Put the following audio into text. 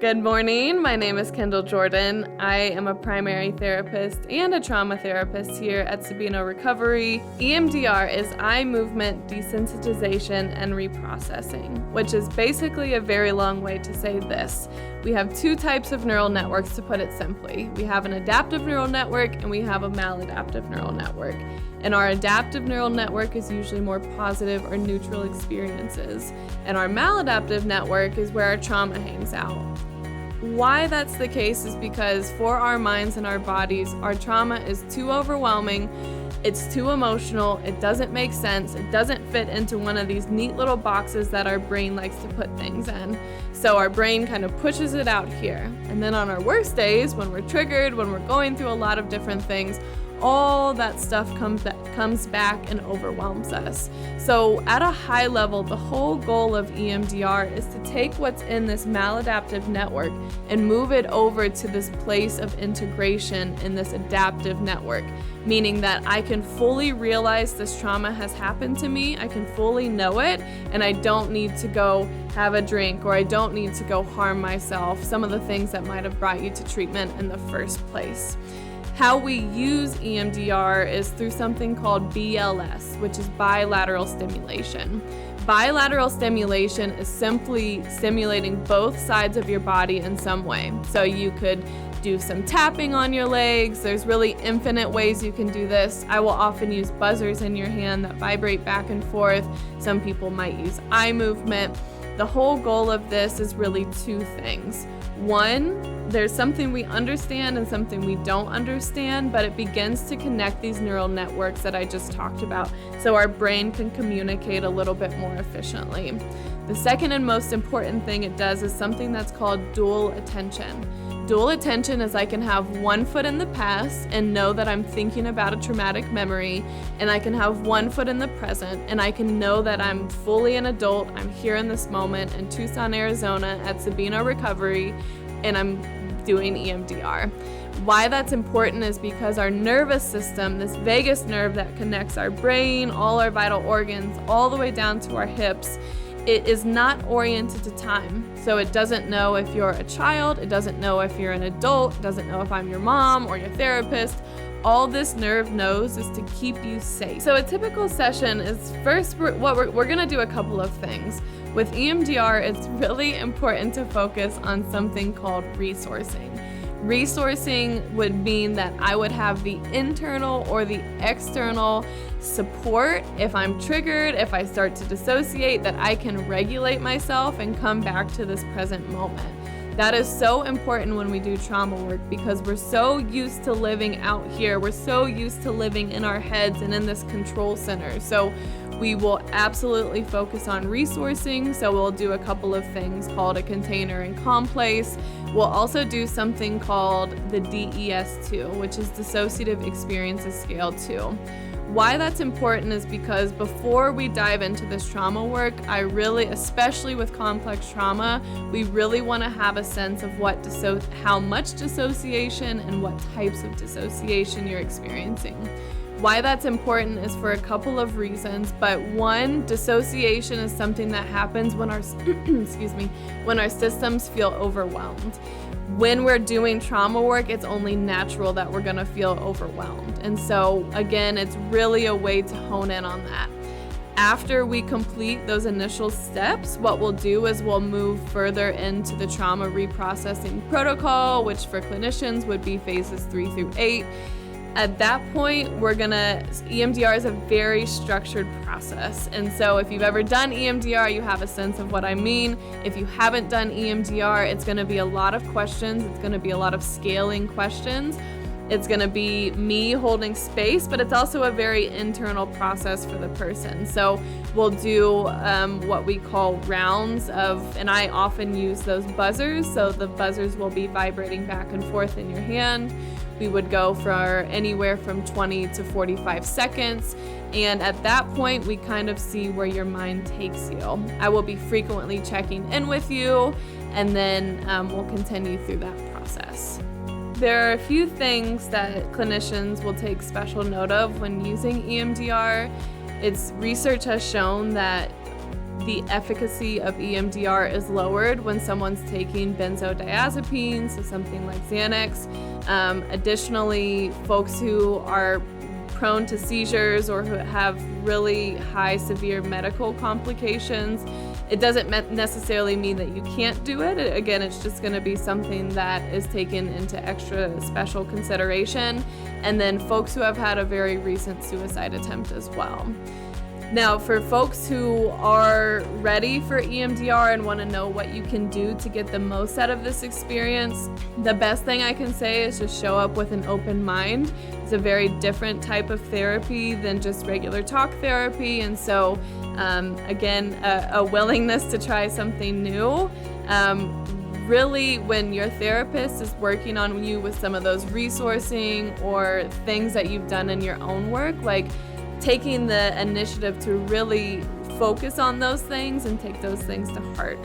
Good morning. My name is Kendall Jordan. I am a primary therapist and a trauma therapist here at Sabino Recovery. EMDR is eye movement desensitization and reprocessing, which is basically a very long way to say this. We have two types of neural networks, to put it simply. We have an adaptive neural network and we have a maladaptive neural network. And our adaptive neural network is usually more positive or neutral experiences. And our maladaptive network is where our trauma hangs out. Why that's the case is because for our minds and our bodies, our trauma is too overwhelming, it's too emotional, it doesn't make sense, it doesn't fit into one of these neat little boxes that our brain likes to put things in. So our brain kind of pushes it out here. And then on our worst days, when we're triggered, when we're going through a lot of different things, all that stuff comes back and overwhelms us. So at a high level, the whole goal of EMDR is to take what's in this maladaptive network and move it over to this place of integration in this adaptive network, meaning that I can fully realize this trauma has happened to me, I can fully know it, and I don't need to go have a drink or I don't need to go harm myself, some of the things that might have brought you to treatment in the first place. How we use EMDR is through something called BLS, which is bilateral stimulation. Bilateral stimulation is simply stimulating both sides of your body in some way. So you could do some tapping on your legs. There's really infinite ways you can do this. I will often use buzzers in your hand that vibrate back and forth. Some people might use eye movement. The whole goal of this is really two things. One, there's something we understand and something we don't understand, but it begins to connect these neural networks that I just talked about so our brain can communicate a little bit more efficiently. The second and most important thing it does is something that's called dual attention. Dual attention is I can have one foot in the past and know that I'm thinking about a traumatic memory, and I can have one foot in the present and I can know that I'm fully an adult, I'm here in this moment in Tucson, Arizona at Sabino Recovery, and I'm doing EMDR. Why that's important is because our nervous system, this vagus nerve that connects our brain, all our vital organs, all the way down to our hips, it is not oriented to time. So it doesn't know if you're a child, it doesn't know if you're an adult, it doesn't know if I'm your mom or your therapist. All this nerve knows is to keep you safe. So a typical session is first, we're gonna do a couple of things. With EMDR, it's really important to focus on something called resourcing. Resourcing would mean that I would have the internal or the external support if I'm triggered, if I start to dissociate, that I can regulate myself and come back to this present moment. That is so important when we do trauma work because we're so used to living out here. We're so used to living in our heads and in this control center. So we will absolutely focus on resourcing. So we'll do a couple of things called a container and calm place. We'll also do something called the DES2, which is Dissociative Experiences Scale 2. Why that's important is because before we dive into this trauma work, I really, especially with complex trauma, we really want to have a sense of how much dissociation and what types of dissociation you're experiencing. Why that's important is for a couple of reasons, but one, dissociation is something that happens when our when our systems feel overwhelmed. When we're doing trauma work, it's only natural that we're gonna feel overwhelmed. And so again, it's really a way to hone in on that. After we complete those initial steps, what we'll do is we'll move further into the trauma reprocessing protocol, which for clinicians would be phases 3 through 8. At that point, EMDR is a very structured process. And so if you've ever done EMDR, you have a sense of what I mean. If you haven't done EMDR, it's gonna be a lot of questions. It's gonna be a lot of scaling questions. It's gonna be me holding space, but it's also a very internal process for the person. So we'll do what we call rounds of, and I often use those buzzers. So the buzzers will be vibrating back and forth in your hand. We would go for anywhere from 20 to 45 seconds. And at that point, we kind of see where your mind takes you. I will be frequently checking in with you, and then we'll continue through that process. There are a few things that clinicians will take special note of when using EMDR. Research has shown that the efficacy of EMDR is lowered when someone's taking benzodiazepines, so something like Xanax. Additionally, folks who are prone to seizures or who have really high severe medical complications, it doesn't necessarily mean that you can't do it. Again, it's just going to be something that is taken into extra special consideration. And then folks who have had a very recent suicide attempt as well. Now, for folks who are ready for EMDR and want to know what you can do to get the most out of this experience, the best thing I can say is just show up with an open mind. It's a very different type of therapy than just regular talk therapy. And so, again, a willingness to try something new. Really, when your therapist is working on you with some of those resourcing or things that you've done in your own work, like taking the initiative to really focus on those things and take those things to heart.